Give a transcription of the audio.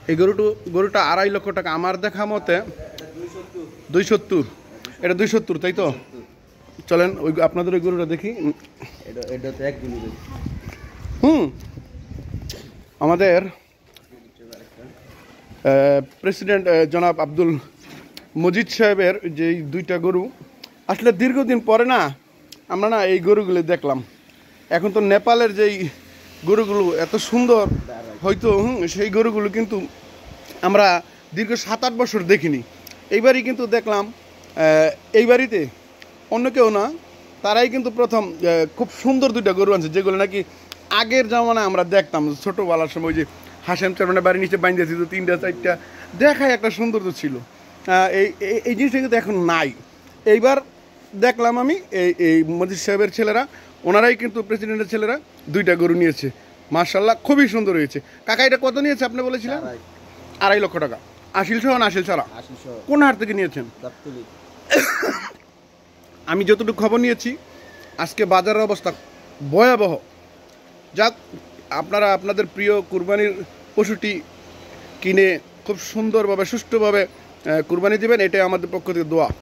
এই গরুটা 2.5 লক্ষ টাকা আমার দেখা মতে। 270, এটা 270 তাই তো? চলেন ওই আপনাদের ওই গরুটা দেখি। আমাদের প্রেসিডেন্ট জনাব আব্দুল মজিদ সাহেবের যে 2টা গরু, আসলে দীর্ঘদিন পরে না আমরা না এই গরুগুলো দেখলাম। এখন তো নেপালের যেই গরুগুলো এত সুন্দর হয়তো সেই গরুগুলো কিন্তু আমরা দীর্ঘ 7-8 বছর দেখিনি। এইবারই কিন্তু দেখলাম। এই বাড়িতে অন্য কেউ না, তারাই কিন্তু প্রথম খুব সুন্দর 2টা গরু আনছে, যেগুলো নাকি আগের জামানায় আমরা দেখতাম ছোটোবেলার সময়, যে হাসেম চারমানের বাড়ির নিচে বাইন্দা ছিল 3টা-4টা, দেখায় একটা সৌন্দর্য ছিল। এই জিনিসটা কিন্তু এখন নাই। এইবার দেখলাম আমি এই মজিদ সাহেবের ছেলেরা, ওনারাই কিন্তু প্রেসিডেন্টের ছেলেরা 2টা গরু নিয়েছে। মার্শাল্লাহ খুবই সুন্দর হয়েছে। কাকা এটা কত নিয়েছে আপনি বলেছিলেন? 2.5 লক্ষ টাকা। আসিল সহ না আসিল ছাড়া? কোন হাট থেকে নিয়েছেন? আমি যতটুকু খবর নিয়েছি আজকে বাজারের অবস্থা ভয়াবহ। যাক, আপনারা আপনাদের প্রিয় কুরবানির পশুটি কিনে খুব সুন্দরভাবে সুষ্ঠুভাবে কুরবানি দেবেন, এটাই আমাদের পক্ষ থেকে দোয়া।